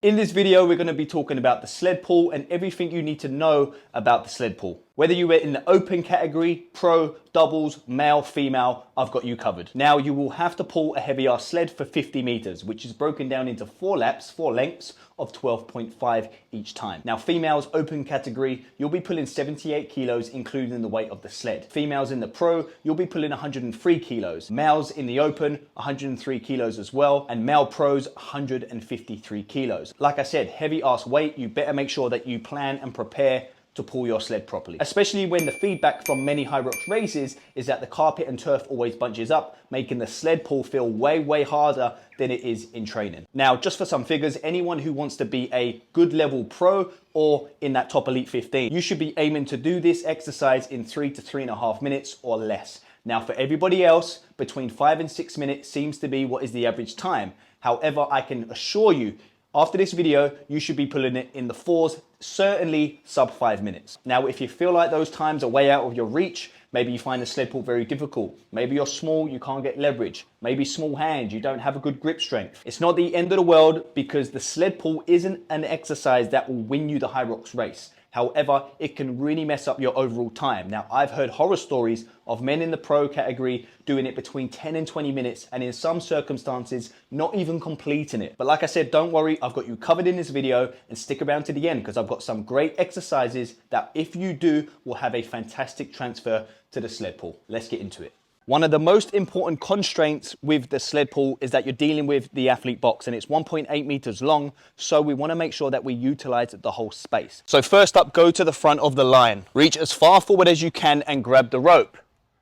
In this video, we're going to be talking about the sled pull and everything you need to know about the sled pull. Whether you were in the open category, pro, doubles, male, female, I've got you covered. Now, you will have to pull a heavier sled for 50 meters, which is broken down into 4 laps, 4 lengths of 12.5 each time. Now, females open category, you'll be pulling 78 kilos, including the weight of the sled. Females in the pro, you'll be pulling 103 kilos. Males in the open, 103 kilos as well. And male pros, 153 kilos. Like I said, heavy ass weight, you better make sure that you plan and prepare to pull your sled properly. Especially when the feedback from many HYROX races is that the carpet and turf always bunches up, making the sled pull feel way harder than it is in training. Now, just for some figures, anyone who wants to be a good level pro or in that top elite 15, you should be aiming to do this exercise in 3 to 3.5 minutes or less. Now, for everybody else, between 5 and 6 minutes seems to be what is the average time. However, I can assure you, after this video, you should be pulling it in the 4s, certainly sub 5 minutes. Now, if you feel like those times are way out of your reach, maybe you find the sled pull very difficult. Maybe you're small, you can't get leverage. Maybe small hand, you don't have a good grip strength. It's not the end of the world because the sled pull isn't an exercise that will win you the HYROX race. However, it can really mess up your overall time. Now, I've heard horror stories of men in the pro category doing it between 10 and 20 minutes, and in some circumstances, not even completing it. But like I said, don't worry, I've got you covered in this video, and stick around to the end because I've got some great exercises that if you do, will have a fantastic transfer to the sled pull. Let's get into it. One of the most important constraints with the sled pull is that you're dealing with the athlete box, and it's 1.8 meters long. So we want to make sure that we utilize the whole space. So first up, go to the front of the line, reach as far forward as you can and grab the rope.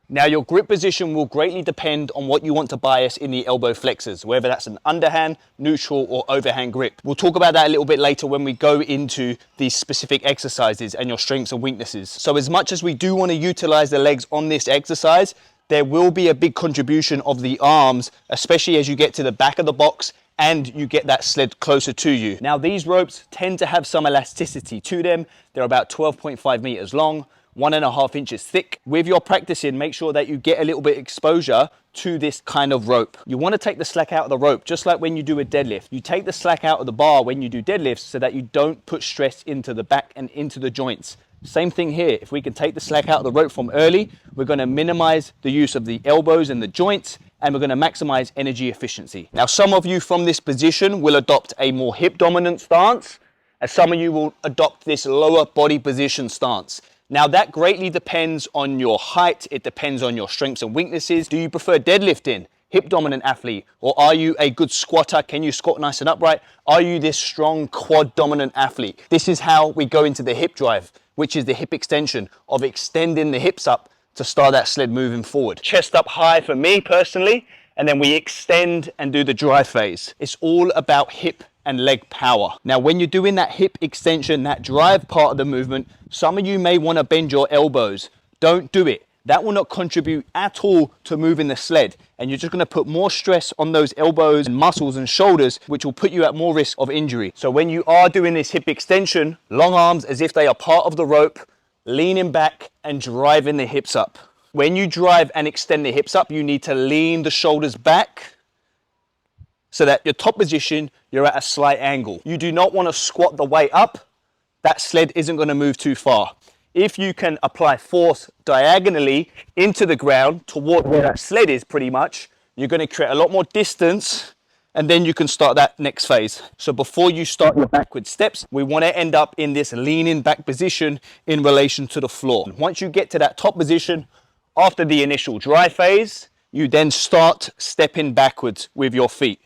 Now, your grip position will greatly depend on what you want to bias in the elbow flexors, whether that's an underhand, neutral or overhand grip. We'll talk about that a little bit later when we go into these specific exercises and your strengths and weaknesses. So as much as we do want to utilize the legs on this exercise, there will be a big contribution of the arms, especially as you get to the back of the box and you get that sled closer to you. Now, these ropes tend to have some elasticity to them. They're about 12.5 meters long, 1.5 inches thick. With your practicing, make sure that you get a little bit exposure to this kind of rope. You want to take the slack out of the rope, just like when you do a deadlift. You take the slack out of the bar when you do deadlifts so that you don't put stress into the back and into the joints. Same thing here. If we can take the slack out of the rope from early, we're going to minimize the use of the elbows and the joints, and we're going to maximize energy efficiency. Now, some of you from this position will adopt a more hip dominant stance, and some of you will adopt this lower body position stance. Now, that greatly depends on your height. It depends on your strengths and weaknesses. Do you prefer deadlifting? Hip dominant athlete, or are you a good squatter? Can you squat nice and upright? Are you this strong quad dominant athlete? This is how we go into the hip drive, which is the hip extension of extending the hips up to start that sled moving forward. Chest up high for me personally, and then we extend and do the drive phase. It's all about hip and leg power. Now, when you're doing that hip extension, that drive part of the movement, some of you may want to bend your elbows. Don't do it. That will not contribute at all to moving the sled. And you're just going to put more stress on those elbows and muscles and shoulders, which will put you at more risk of injury. So when you are doing this hip extension, long arms as if they are part of the rope, leaning back and driving the hips up. When you drive and extend the hips up, you need to lean the shoulders back so that your top position, you're at a slight angle. You do not want to squat the way up. That sled isn't going to move too far. If you can apply force diagonally into the ground toward where that sled is pretty much, you're going to create a lot more distance, and then you can start that next phase. So before you start your backward steps, we want to end up in this leaning back position in relation to the floor. Once you get to that top position, after the initial dry phase, you then start stepping backwards with your feet.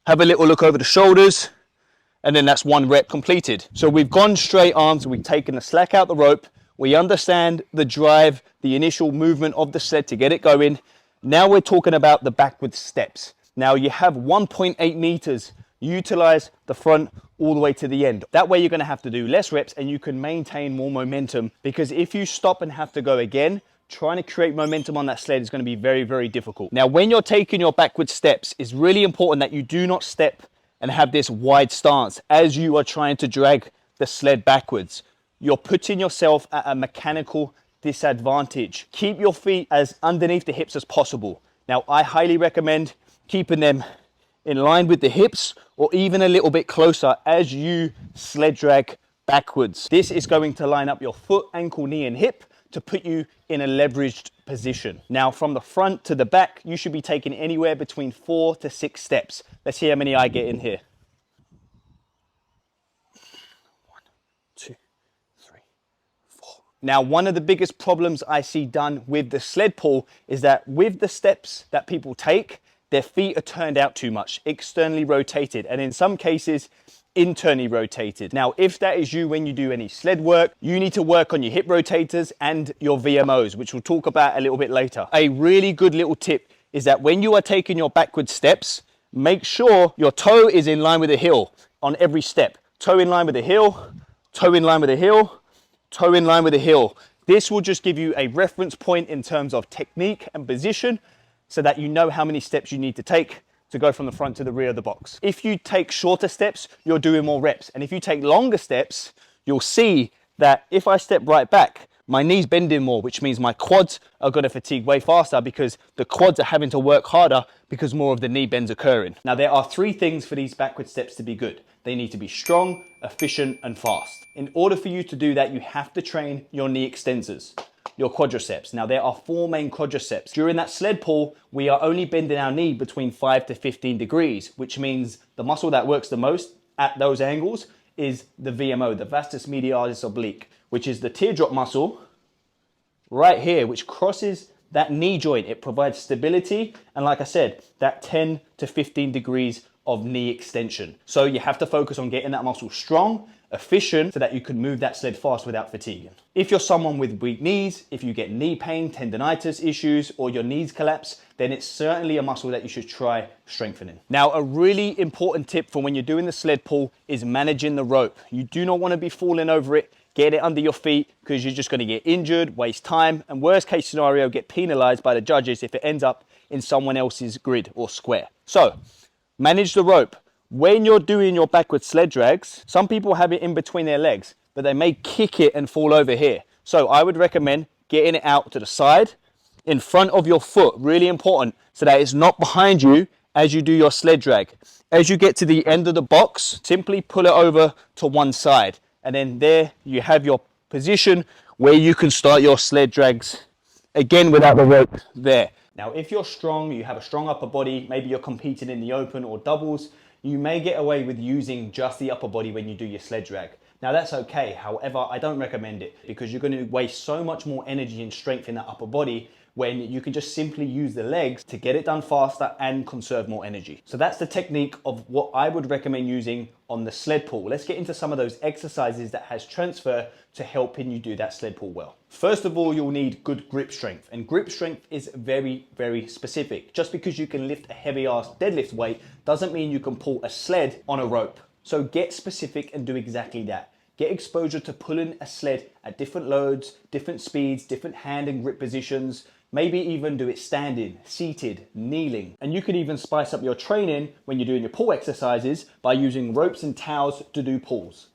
Have a little look over the shoulders, and then that's 1 rep completed. So we've gone straight arms, we've taken the slack out the rope, we understand the drive, the initial movement of the sled to get it going. Now we're talking about the backward steps. Now you have 1.8 meters, utilize the front all the way to the end. That way you're going to have to do less reps and you can maintain more momentum, because if you stop and have to go again, trying to create momentum on that sled is going to be very difficult. Now, when you're taking your backward steps, it's really important that you do not step and have this wide stance as you are trying to drag the sled backwards. You're putting yourself at a mechanical disadvantage. Keep your feet as underneath the hips as possible. Now, I highly recommend keeping them in line with the hips or even a little bit closer as you sled drag backwards. This is going to line up your foot, ankle, knee and hip to put you in a leveraged position. Now from the front to the back, you should be taking anywhere between 4 to 6 steps. Let's see how many I get in here. 1, 2, 3, 4. Now, one of the biggest problems I see done with the sled pull is that with the steps that people take, their feet are turned out too much, externally rotated, and in some cases, internally rotated. Now, if that is you when you do any sled work, you need to work on your hip rotators and your VMOs, which we'll talk about a little bit later. A really good little tip is that when you are taking your backward steps, make sure your toe is in line with the heel on every step. Toe in line with the heel, toe in line with the heel, toe in line with the heel. This will just give you a reference point in terms of technique and position so that you know how many steps you need to take to go from the front to the rear of the box. If you take shorter steps, you're doing more reps. And if you take longer steps, you'll see that if I step right back, my knees bending more, which means my quads are going to fatigue way faster because the quads are having to work harder because more of the knee bends occurring. Now, there are 3 things for these backward steps to be good. They need to be strong, efficient, and fast. In order for you to do that, you have to train your knee extensors, your quadriceps. Now, there are 4 main quadriceps. During that sled pull, we are only bending our knee between 5 to 15 degrees, which means the muscle that works the most at those angles is the VMO, the vastus medialis oblique, which is the teardrop muscle right here, which crosses that knee joint. It provides stability and, like I said, that 10 to 15 degrees of knee extension. So you have to focus on getting that muscle strong, efficient, so that you can move that sled fast without fatiguing. If you're someone with weak knees, if you get knee pain, tendonitis issues, or your knees collapse, then it's certainly a muscle that you should try strengthening. Now, a really important tip for when you're doing the sled pull is managing the rope. You do not want to be falling over it, get it under your feet, because you're just going to get injured, waste time, and worst case scenario, get penalized by the judges if it ends up in someone else's grid or square. So, manage the rope. When you're doing your backward sled drags, some people have it in between their legs, but they may kick it and fall over here. So I would recommend getting it out to the side, in front of your foot, really important, so that it's not behind you as you do your sled drag. As you get to the end of the box, simply pull it over to one side. And then there you have your position where you can start your sled drags, again without the rope there. Now, if you're strong, you have a strong upper body, maybe you're competing in the open or doubles, you may get away with using just the upper body when you do your sled drag. Now, that's okay. However, I don't recommend it because you're going to waste so much more energy and strength in that upper body when you can just simply use the legs to get it done faster and conserve more energy. So that's the technique of what I would recommend using on the sled pull. Let's get into some of those exercises that has transfer to helping you do that sled pull well. First of all, you'll need good grip strength, and grip strength is very, very specific. Just because you can lift a heavy ass deadlift weight doesn't mean you can pull a sled on a rope. So get specific and do exactly that. Get exposure to pulling a sled at different loads, different speeds, different hand and grip positions. Maybe even do it standing, seated, kneeling. And you could even spice up your training when you're doing your pull exercises by using ropes and towels to do pulls.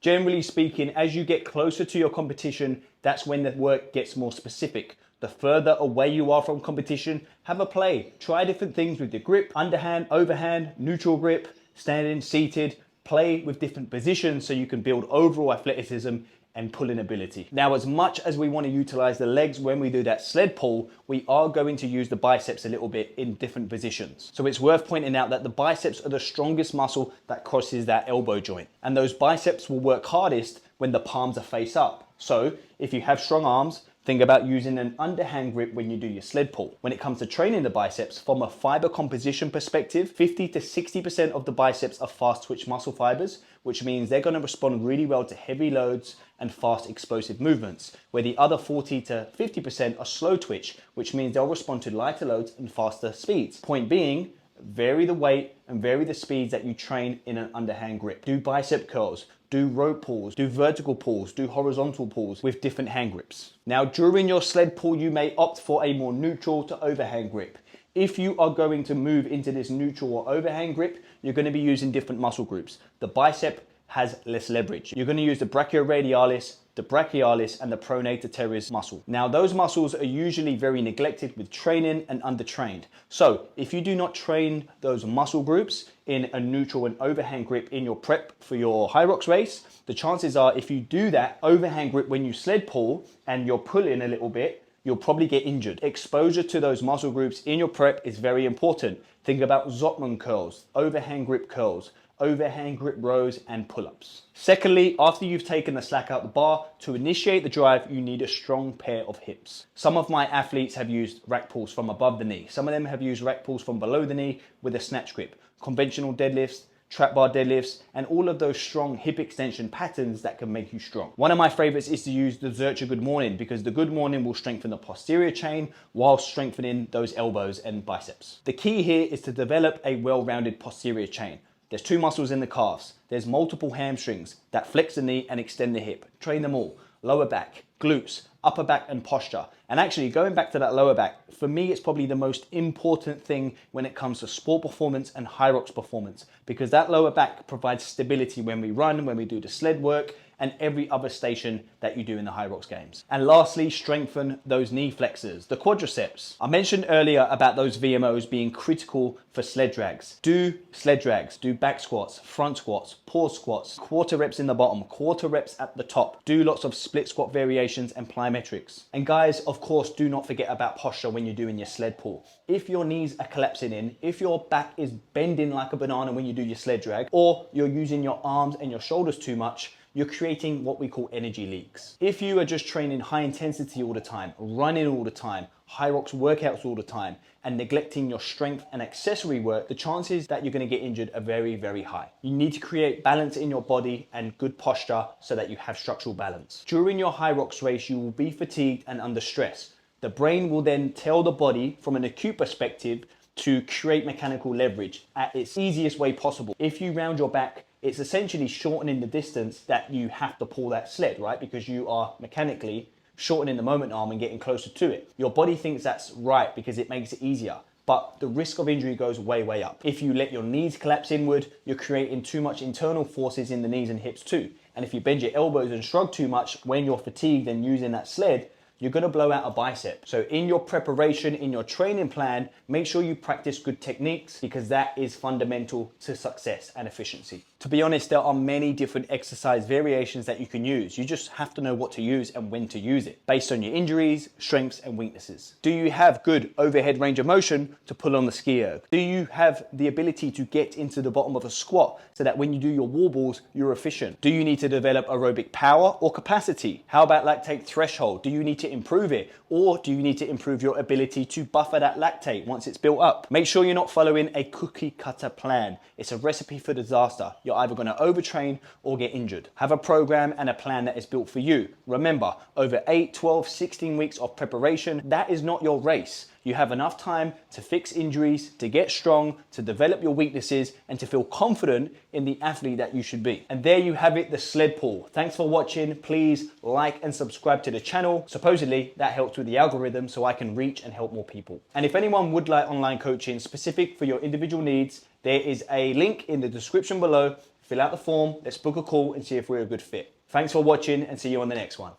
Generally speaking, as you get closer to your competition, that's when the work gets more specific. The further away you are from competition, have a play. Try different things with your grip, underhand, overhand, neutral grip, standing, seated. Play with different positions so you can build overall athleticism and pulling ability. Now, as much as we want to utilize the legs when we do that sled pull, we are going to use the biceps a little bit in different positions. So it's worth pointing out that the biceps are the strongest muscle that crosses that elbow joint. And those biceps will work hardest when the palms are face up. So if you have strong arms, think about using an underhand grip when you do your sled pull. When it comes to training the biceps, from a fiber composition perspective, 50 to 60% of the biceps are fast twitch muscle fibers, which means they're going to respond really well to heavy loads and fast explosive movements, where the other 40 to 50% are slow twitch, which means they'll respond to lighter loads and faster speeds. Point being, vary the weight and vary the speeds that you train in an underhand grip. Do bicep curls, do rope pulls, do vertical pulls, do horizontal pulls with different hand grips. Now, during your sled pull, you may opt for a more neutral to overhand grip. If you are going to move into this neutral or overhand grip, you're going to be using different muscle groups. The bicep has less leverage. You're going to use the brachioradialis, the brachialis, and the pronator teres muscle. Now, those muscles are usually very neglected with training and undertrained. So if you do not train those muscle groups in a neutral and overhand grip in your prep for your HYROX race, the chances are if you do that overhand grip when you sled pull and you're pulling a little bit, you'll probably get injured. Exposure to those muscle groups in your prep is very important. Think about Zottman curls, overhand grip curls, overhand grip rows, and pull-ups. Secondly, after you've taken the slack out the bar, to initiate the drive, you need a strong pair of hips. Some of my athletes have used rack pulls from above the knee. Some of them have used rack pulls from below the knee with a snatch grip. Conventional deadlifts, trap bar deadlifts, and all of those strong hip extension patterns that can make you strong. One of my favorites is to use the Zercher Good Morning, because the Good Morning will strengthen the posterior chain while strengthening those elbows and biceps. The key here is to develop a well-rounded posterior chain. There's two muscles in the calves. There's multiple hamstrings that flex the knee and extend the hip. Train them all. Lower back, glutes, upper back, and posture. And actually, going back to that lower back, for me, it's probably the most important thing when it comes to sport performance and HYROX performance, because that lower back provides stability when we run, when we do the sled work, and every other station that you do in the HYROX games. And lastly, strengthen those knee flexors, the quadriceps. I mentioned earlier about those VMOs being critical for sled drags. Do sled drags, do back squats, front squats, pause squats, quarter reps in the bottom, quarter reps at the top. Do lots of split squat variations and plyometrics. And guys, of course, do not forget about posture when you're doing your sled pull. If your knees are collapsing in, if your back is bending like a banana when you do your sled drag, or you're using your arms and your shoulders too much, you're creating what we call energy leaks. If you are just training high intensity all the time, running all the time, HYROX workouts all the time, and neglecting your strength and accessory work, the chances that you're going to get injured are very, very high. You need to create balance in your body and good posture so that you have structural balance. During your HYROX race, you will be fatigued and under stress. The brain will then tell the body from an acute perspective to create mechanical leverage at its easiest way possible. If you round your back, it's essentially shortening the distance that you have to pull that sled, right? Because you are mechanically shortening the moment arm and getting closer to it. Your body thinks that's right because it makes it easier, but the risk of injury goes way, way up. If you let your knees collapse inward, you're creating too much internal forces in the knees and hips too. And if you bend your elbows and shrug too much when you're fatigued and using that sled, you're gonna blow out a bicep. So in your preparation, in your training plan, make sure you practice good techniques, because that is fundamental to success and efficiency. To be honest, there are many different exercise variations that you can use. You just have to know what to use and when to use it, based on your injuries, strengths, and weaknesses. Do you have good overhead range of motion to pull on the ski erg? Do you have the ability to get into the bottom of a squat so that when you do your wall balls, you're efficient? Do you need to develop aerobic power or capacity? How about lactate threshold? Do you need to improve it, or do you need to improve your ability to buffer that lactate once it's built up? Make sure you're not following a cookie cutter plan. It's a recipe for disaster. You're either going to overtrain or get injured. Have a program and a plan that is built for you. Remember, over 8, 12, 16 weeks of preparation, that is not your race. You have enough time to fix injuries, to get strong, to develop your weaknesses, and to feel confident in the athlete that you should be. And there you have it, the sled pull. Thanks for watching. Please like and subscribe to the channel. Supposedly that helps with the algorithm so I can reach and help more people. And if anyone would like online coaching specific for your individual needs, there is a link in the description below. Fill out the form, let's book a call and see if we're a good fit. Thanks for watching, and see you on the next one.